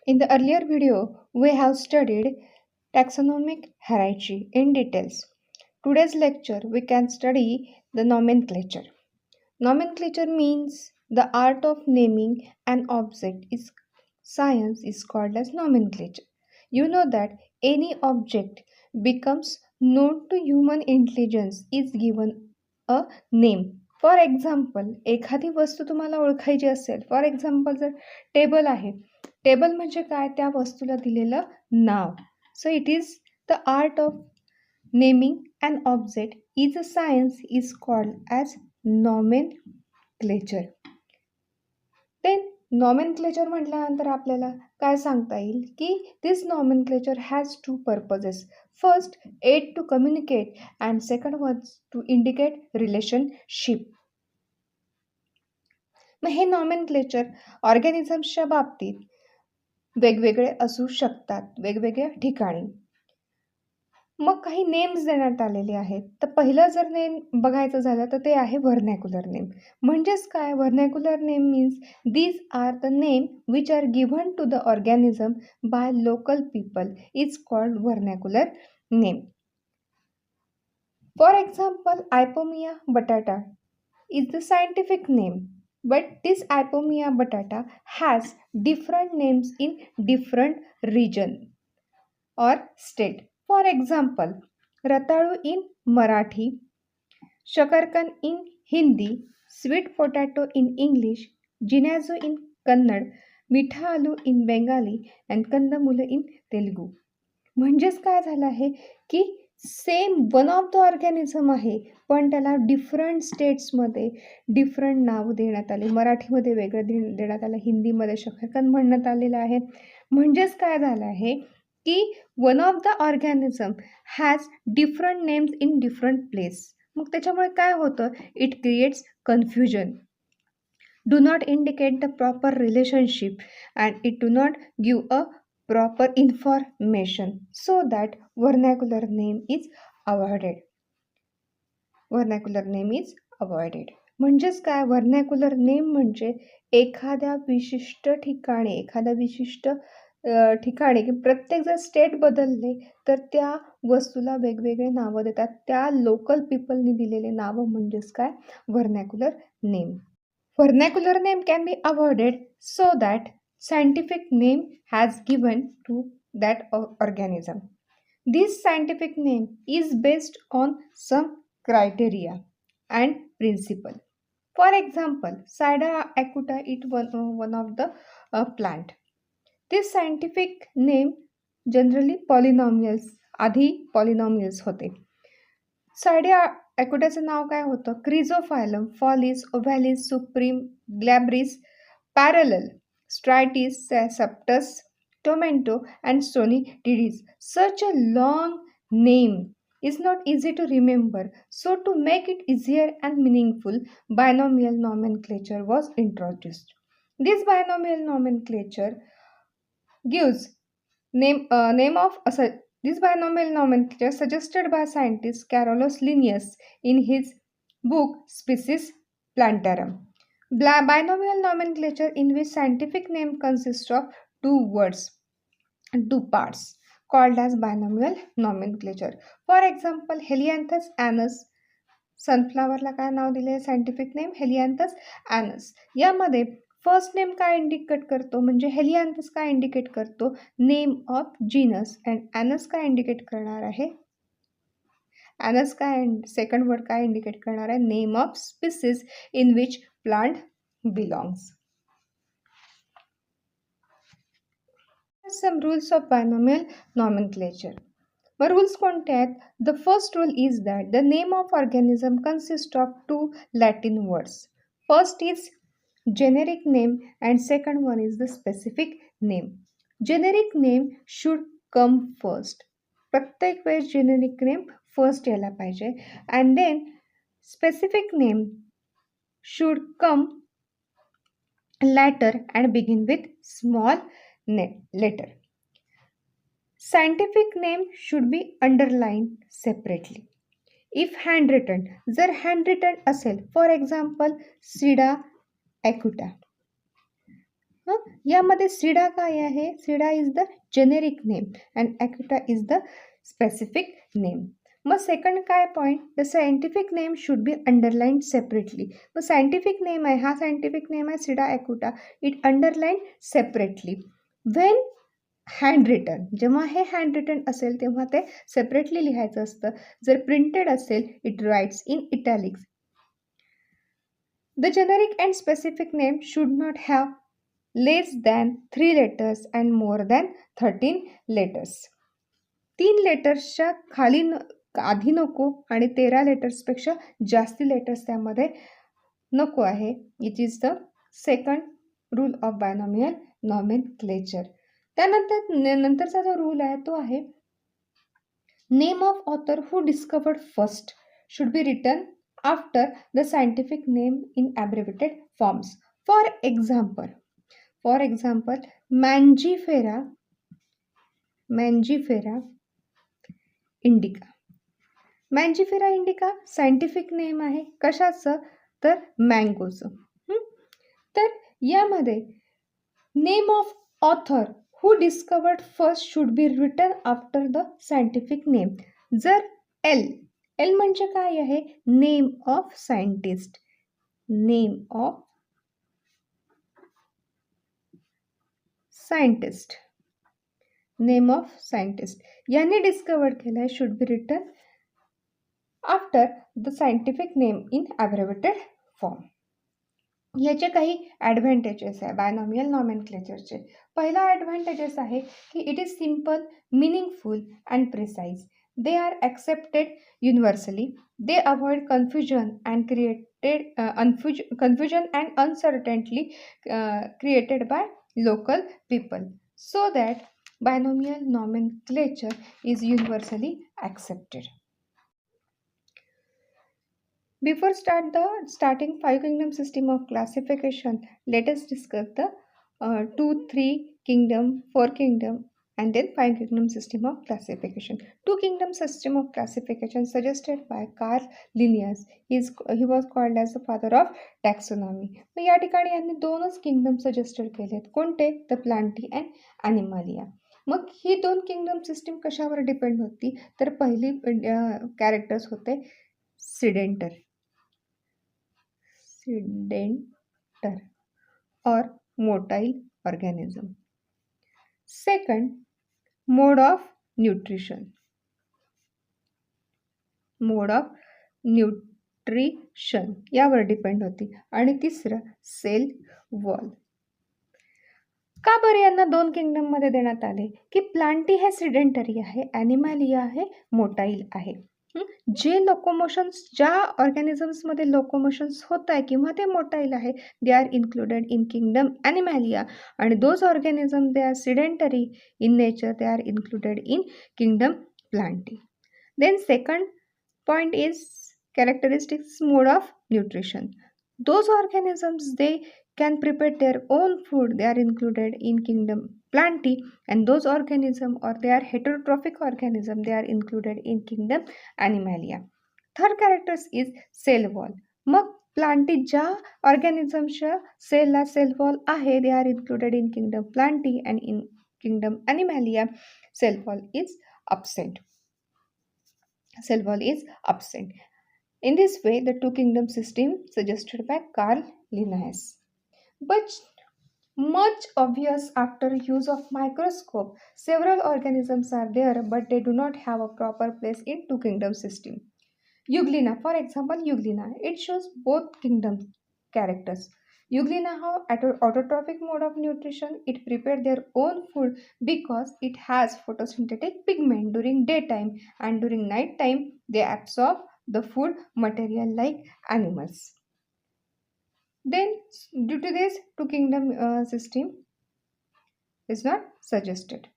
In the earlier video, we have studied taxonomic hierarchy in details. Today's lecture, we can study the nomenclature. Nomenclature means the art of naming an object is science is called as nomenclature. You know that any object becomes known to human intelligence is given a name. For example एखादी वस्तू तुम्हाला ओळखायची असेल, for example जर table आहे, table म्हणजे काय, त्या वस्तूला दिलेलं नाव. So it is the art of naming an object is a science is called as nomenclature. Then nomenclature म्हटल्यानंतर आपल्याला काय सांगता येईल की this nomenclature has two purposes. First, aid to communicate and second was to indicate relationship. मग हे nomenclature ऑर्गॅनिझम्सच्या बाबतीत वेगवेगळे असू शकतात वेगवेगळ्या ठिकाणी. मग काही नेम्स देण्यात आलेले आहेत. तर पहिलं जर नेम बघायचं झालं तर ते आहे व्हर्नॅक्युलर नेम. म्हणजेच काय, vernacular name means these are the name which are given to the organism by local people is called vernacular name. For example, Ipomoea batatas is the scientific name, but this Ipomea batata has different names in different region or state. For example, ratalu in Marathi, shakarkan in Hindi, sweet potato in English, jinazu in Kannada, मीठा आलू in Bengali and कंदमुलं in Telugu. म्हणजेच काय झालं आहे की same one of the organism आहे, पण त्याला different स्टेट्समध्ये डिफरंट नाव देण्यात आले. मराठीमध्ये वेगळं देण्यात आलं, हिंदीमध्ये शकरकंद म्हणण्यात आलेलं आहे. म्हणजेच काय झालं आहे की one of the organism has different names in different place. मग त्याच्यामुळे काय होतं, it creates confusion, do not indicate the proper relationship and it do not give a proper information, so that vernacular name is avoided. Vernacular name is avoided. म्हणजेच काय, vernacular name म्हणजे एखाद्या विशिष्ट ठिकाणी की प्रत्येक जर स्टेट बदलले तर त्या वस्तूला वेगवेगळे नावं देतात. त्या लोकल पीपलनी दिलेले नावं म्हणजेच काय, vernacular name. Vernacular name can be avoided so that scientific name has given to that organism. This scientific name is based on some criteria and principle. For example, Cider acuta is one of the plant. This scientific name generally polynomials, आधी polynomials होते. सायडिया ॲक्युटाचं नाव काय होतं, Chrysophyllum, foliis, ovalis, supremis, glabris, parallel, striatis, subtus, tomento and nitidis. Such a long name is not easy to remember, so to make it easier and meaningful, binomial nomenclature was introduced. This binomial nomenclature gives name of this binomial nomenclature suggested by scientist Carolus Linnaeus in his book Species Plantarum. Binomial nomenclature in which scientific name consists of two words, two parts, called as binomial nomenclature. For example, Helianthus anus, सनफ्लावरला काय नाव दिले, scientific name हेलियांथस anus. यामध्ये first name काय indicate करतो, म्हणजे हेलियांथस काय indicate करतो, name of genus, and anus काय indicate करणार आहे, ॲनस काय, सेकंड वर्ड काय इंडिकेट करणार आहे, name of species in which plant belongs. Some rules of binomial nomenclature. मग रूल्स कोणते आहेत? The first rule is that the name of organism consist of two Latin words. First is generic name and second one is the specific name. Generic name should come first. प्रत्येक वेळेस generic name first यायला पाहिजे, and then specific name should come later and begin with small letter. Scientific name should be underlined separately. If handwritten, जर handwritten असेल, for example Sida acuta, यामध्ये Sida काय आहे? Sida is the generic name and acuta is the specific name. मग second काय point? The scientific name should be underline separately. मग scientific name आहे, हा सायंटिफिक नेम आहे Sida acuta, it underline separately when hand written. जेव्हा हे hand return असेल तेव्हा ते सेपरेटली लिहायचं असतं. जर प्रिंटेड असेल it writes in italics. The generic and specific name should not have less than 3 letters and more than 13 letters. 3 लेटर्सच्या खाली आधी नको आणि 13 लेटर्सपेक्षा जास्ती लेटर्स त्यामध्ये नको आहे. It is the second rule of binomial nomenclature. त्यानंतर नंतरचा जो रूल आहे तो आहे name of author who discovered first should be written after the scientific name in abbreviated forms. For example Mangifera indica. Mangifera indica scientific name आहे कशाचं? तर मँगोचं. तर यामध्ये name of author who discovered first should be written after the scientific name. जर L म्हणजे काय आहे? Name of scientist. Name of scientist यांनी डिस्कवर केलं should be written after the scientific name in abbreviated form. याचे काही advantages आहे binomial नॉमेनक्लेचरचे. पहिला ॲडव्हान्टेजेस आहे की it is simple, meaningful and precise. They are accepted universally. They avoid confusion and uncertainty created by local people, so that binomial nomenclature is universally accepted. Before starting 5 kingdom system of classification, let us discuss the 2, 3 kingdom, 4 kingdom and then 5 kingdom system of classification. 2 kingdom system of classification suggested by Carl Linnaeus. He was called as the father of taxonomy. मग या ठिकाणी यांनी 2च kingdom suggested केलेत. कोणते? The Plantae and Animalia. मग ही 2 kingdom system कशावर depend होती? तर पहिली कॅरेक्टर्स होते sedentary or motile organism. Second, mode of nutrition यावर डिपेंड होती. आणि तिसरं सेल वॉल. का बरं यांना 2 किंगडम मध्ये देण्यात आले? की प्लांटी हे सिडेंटरी आहे, ॲनिमलिया हे मोटाईल आहे. जे लोकोमोशन्स ज्या ऑर्गॅनिझम्समध्ये लोकोमोशन्स होत आहे किंवा ते मोटाईल आहे they are included in kingdom Animalia आणि those organism they are sedentary in nature they are included in kingdom Plantae. Then second point is characteristics mode of nutrition. Those organisms they can prepare their own food, they are included in kingdom plantae, and those organisms or they are heterotrophic organism they are included in kingdom animalia. Third characters is cell wall. मग Plantae ज्या ऑर्गॅनिझमच्या सेलला cell wall आहे they are included in kingdom Plantae and in kingdom Animalia cell wall is absent. In this way, the 2 kingdom system suggested by Carl Linnaeus. But much obvious after use of microscope, several organisms are there, but they do not have a proper place in 2 kingdom system. Euglena, for example, it shows both kingdom characters. Euglena have autotrophic mode of nutrition. It prepares their own food because it has photosynthetic pigment during daytime, and during night time they absorb the food material like animals. Then due to this 2 kingdom system is not suggested.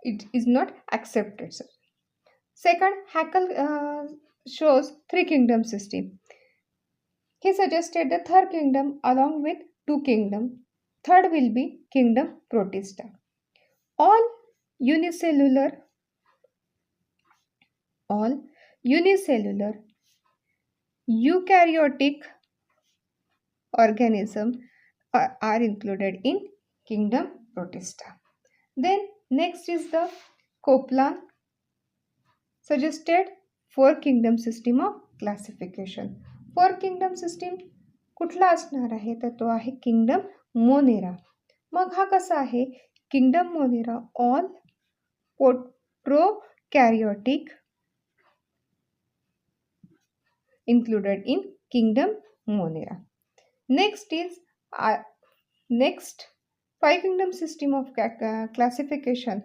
It is not accepted. Second, Haeckel shows 3 kingdom system. He suggested the 3rd kingdom along with 2 kingdom. Third will be kingdom Protista. All unicellular eukaryotic organism are included in kingdom Protista. Then next is the Koplan suggested four kingdom system of classification. Four kingdom system कुठला असणार आहे तर तो आहे kingdom Monera. मग हा कसा आहे kingdom Monera all prokaryotic included in kingdom Monera. Next five kingdom system of classification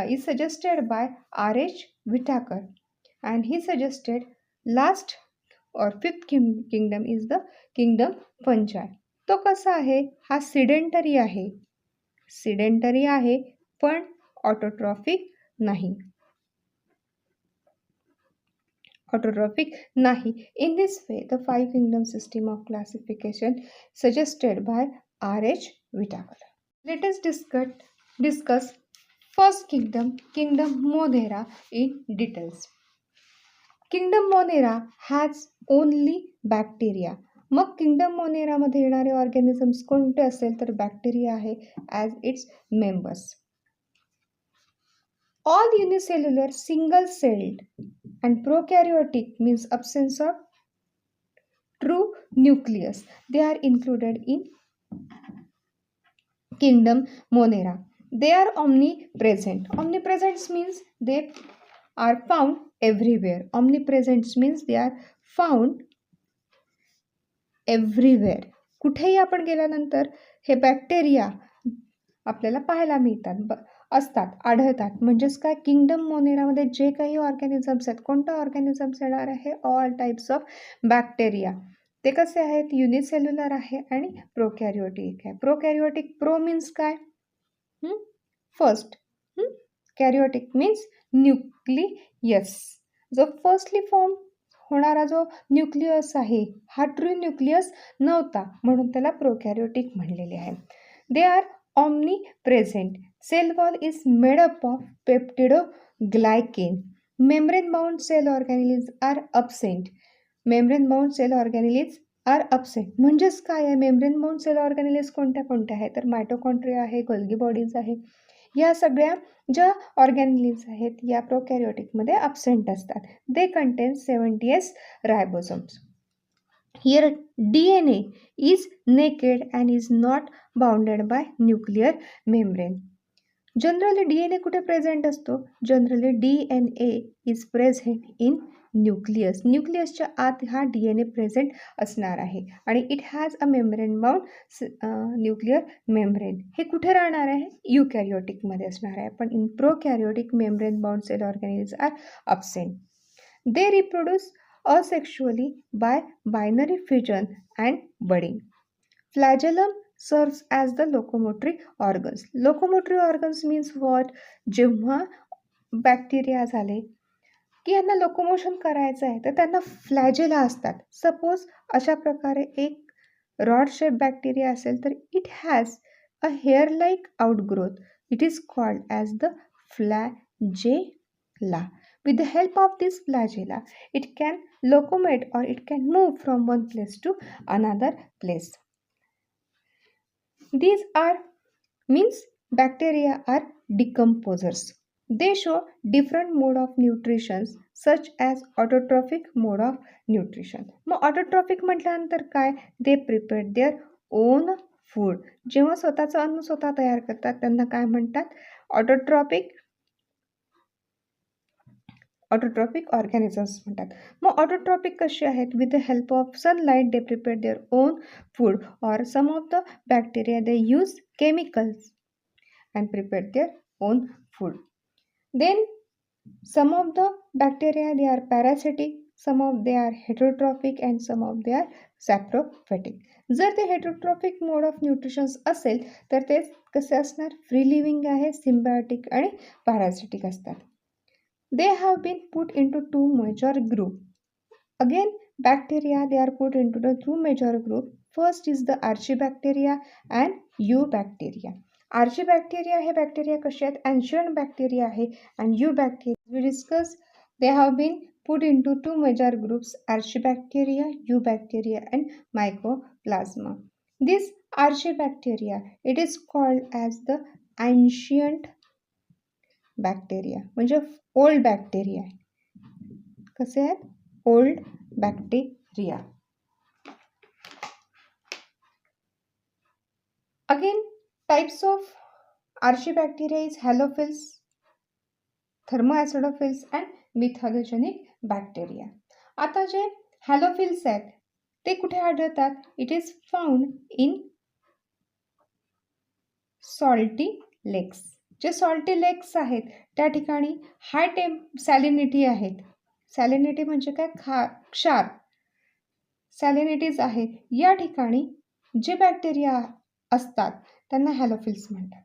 is suggested by R.H. Whitaker, and he suggested last or fifth kingdom is the kingdom Panchai. तो कसा आहे हा sedentary आहे पण autotrophic नाही. In this way, the five kingdom system of classification suggested by R.H. Whitaker. Let us discuss first kingdom, Kingdom Monera, in details. Kingdom Monera has only bacteria. मग kingdom Monera मध्ये येणारे organisms कोणते असेल तर bacteria आहे as its members. All unicellular, single-celled and prokaryotic means absence of true nucleus. They are included in kingdom Monera. They are omnipresent. Omnipresent means they are found everywhere. Omnipresent means they are found everywhere. कुठेही आपण गेल्यानंतर हे bacteria आपल्याला पाहायला मिळतात आढळतात. म्हणजेच काय किंगडम मोनेरामध्ये जे काही ऑर्गॅनिझम्स आहेत कोणतं ऑर्गॅनिझम्स येणार आहे ऑल टाइप्स ऑफ बॅक्टेरिया. ते कसे आहेत युनिसेल्युलर आहे आणि प्रोकॅरियोटिक आहे. प्रोकॅरियोटिक प्रो मीन्स काय फर्स्ट, कॅरियोटिक मीन्स न्यूक्लियस. जो फर्स्टली फॉर्म होणारा जो न्यूक्लियस आहे हा ट्रू न्यूक्लियस नव्हता म्हणून त्याला प्रोकॅरियोटिक म्हणलेले आहे. They R omnipresent. Cell wall is made up of peptidoglycan. Membrane bound cell organelles are absent. Membrane bound cell organelles are absent. म्हणजेच काय आहे मेम्ब्रेन बाउंड सेल ऑर्गॅनिलेस कोणत्या आहे तर मायटोकॉन्ड्रिया आहे, गोल्गी बॉडीज आहे. या सगळ्या ज्या ऑर्गॅनिलीज आहेत या प्रोकॅरियोटिकमध्ये absent असतात. They contain 70S रायबोसोम्स. Here DNA is naked and is not bounded by nuclear membrane. Generally DNA कुठे प्रेझेंट असतो? Generally DNA is present in nucleus. न्यूक्लियसच्या आत हा DNA प्रेझेंट असणार आहे आणि it has a membrane bound nuclear membrane. हे कुठे राहणार आहे? युकॅरियोटिकमध्ये असणार आहे. पण in prokaryotic membrane bound cell organelles are absent. They reproduce asexually by binary fission and budding. Flagellum serves as the locomotory organs. Locomotory organs means what? जेव्हा bacteria झाले की यांना लोकोमोशन करायचं आहे तर त्यांना फ्लॅजेला असतात. सपोज अशा प्रकारे एक रॉड शेप बॅक्टेरिया असेल तर it has a hair like outgrowth. It is called as the flagella. With the help of this flagella, it can locomate or it can move from one place to another place. These are means bacteria are decomposers. They show different mode of nutrition such as autotrophic mode of nutrition. मग autotrophic म्हटल्यानंतर काय? They prepare their own food. जेव्हा स्वतःचं अन्न स्वतः तयार करतात त्यांना काय म्हणतात? ऑटोट्रॉपिक ऑर्गॅनिझम्स म्हणतात. मग ऑटोट्रॉपिक कसे आहेत? With the help of sunlight they prepare their own food or some of the bacteria they use chemicals and prepare their own food. Then some of the bacteria they are parasitic, some of they are heterotrophic and some of they are saprophytic. जर ते heterotrophic mode of nutritions असेल तर ते कसे असणार? Free living आहे, symbiotic आणि parasitic असतात. They have been put into two major groups. Again, bacteria, they are put into the two major groups. First is the Archibacteria and Eubacteria. Archibacteria हे bacteria कसे आहेत? Ancient bacteria आहे and Eubacteria. We discussed they have been put into two major groups, Archibacteria, Eubacteria and Mycoplasma. These Archibacteria, it is called as the ancient bacteria, म्हणजे old bacteria आहे. कसे आहेत? Old bacteria. Again types of Archibacteria is halophils, thermoacidophils and methanogenetic bacteria. आता जे हॅलोफिल्स आहेत ते कुठे आढळतात? It is found in salty लेक्स. जे सॉल्टी लेक्स आहेत त्या ठिकाणी हाय सॅलिनिटी आहेत. सॅलिनिटी म्हणजे काय? क्षार सॅलिनिटीज आहेत. या ठिकाणी जे बॅक्टेरिया असतात त्यांना हॅलोफिल्स म्हणतात.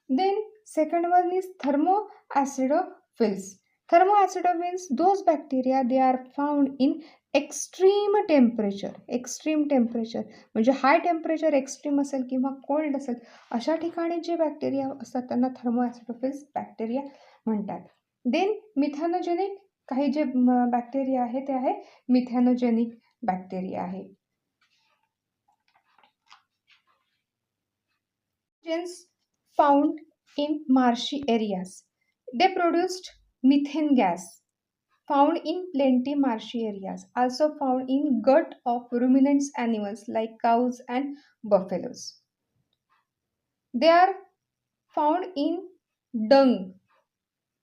Then second one is thermoacidophils. Thermoacidophils, those bacteria, they are found in extreme temperature. Extreme temperature म्हणजे हाय टेम्परेचर एक्स्ट्रीम असेल किंवा कोल्ड असेल अशा ठिकाणी जे बॅक्टेरिया असतात त्यांना थर्मोॲसिडोफिल्स बॅक्टेरिया म्हणतात. देन मिथॅनोजेनिक काही जे बॅक्टेरिया आहे ते आहे मिथॅनोजेनिक बॅक्टेरिया आहे. Found in marshy areas. They produced methane gas. Found in plenty marshy areas. Also found in gut of ruminants animals like cows and buffaloes. They are found in dung.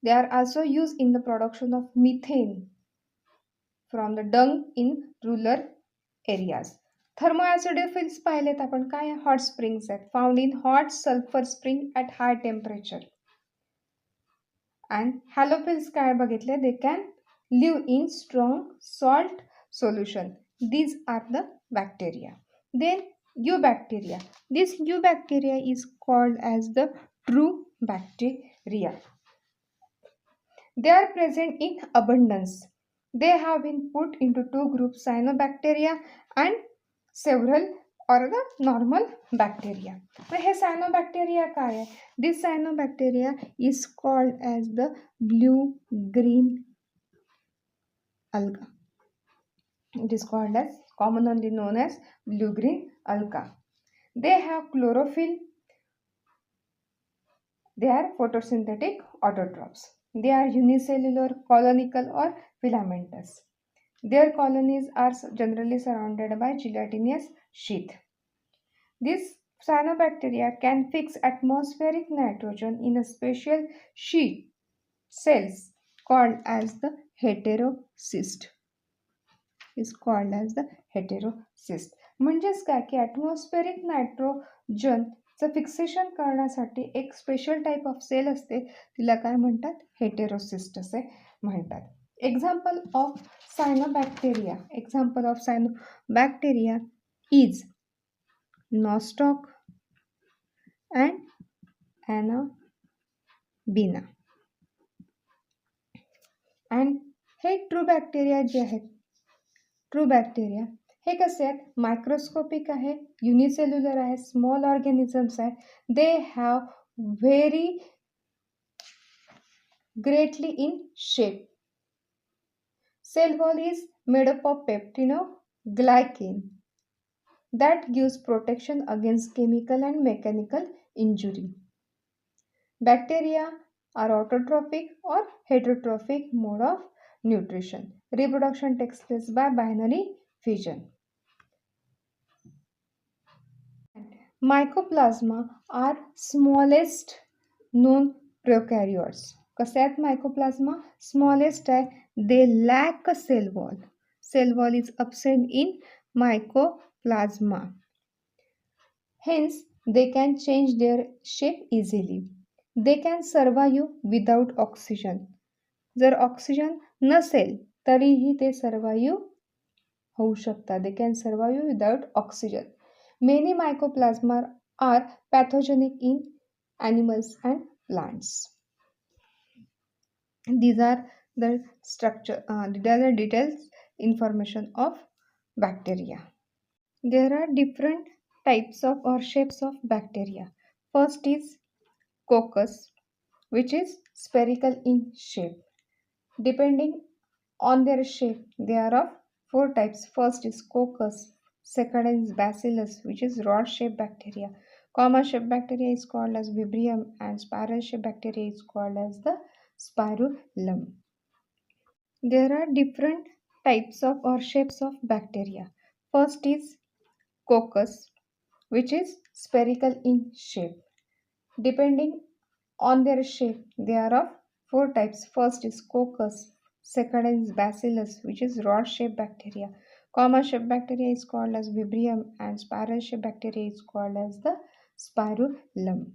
They are also used in the production of methane from the dung in rural areas. Thermoacidophiles पाहिलेत आपण. काय? Hot springs आहेत. Found in hot sulphur spring at high temperature. And halophiles काय बघितले? They can live in strong salt solution. These are the bacteria. Then eubacteria. This eubacteria is called as the true bacteria. They are present in abundance. They have been put into two groups, cyanobacteria and several or the normal bacteria. तर हे cyanobacteria काय आहे? This cyanobacteria is called as the blue-green alga. It is called as commonly known as blue-green alga. They have chlorophyll. They are photosynthetic autotrophs. They are unicellular, colonical or filamentous. Their colonies are generally surrounded by gelatinous sheath. These cyanobacteria can fix atmospheric nitrogen in a special sheet cells called as the heterocyst. Is called as the heterocyst. म्हणजेच काय की atmospheric नायट्रोजनचं fixation करण्यासाठी एक special type of sale असते, तिला काय म्हणतात? Heterocyst असे म्हणतात. Example of cyanobacteria. Example of cyanobacteria is Nostoc and Anabaena. And हे ट्रू बॅक्टेरिया जे आहेत, ट्रू बॅक्टेरिया हे कसे आहेत? मायक्रोस्कोपिक आहे, युनिसेल्युलर आहे, स्मॉल ऑर्गॅनिझम्स आहे. They have very greatly in shape. Cell wall is made up of peptidoglycan that gives protection against chemical and mechanical injury. Bacteria are autotrophic or heterotrophic mode of nutrition. Reproduction takes place by binary fission. Mycoplasma are smallest known prokaryotes. कसे आहेत mycoplasma? Smallest आहे. They lack a cell wall. Cell wall is absent in mycoplasma. Hence, they can change their shape easily. They can survive without oxygen. जर oxygen नसेल तरीही ते survive होऊ शकतात. They can survive without oxygen. Many mycoplasma are pathogenic in animals and plants. These are the structure, these are the details information of bacteria. There are different types of or shapes of bacteria. First is coccus, which is spherical in shape. Depending on their shape, they are of four types. First is coccus Second is Bacillus, which is rod-shaped bacteria. Comma-shaped bacteria is called as Vibrio, and spiral-shaped bacteria is called as the Spirillum. There are different types of or shapes of bacteria. First is coccus, which is spherical in shape. Depending on their shape, they are of four types. First is coccus, second is bacillus, which is rod-shaped bacteria. Comma-shaped bacteria is called as Vibrio, and spiral-shaped bacteria is called as the Spirillum.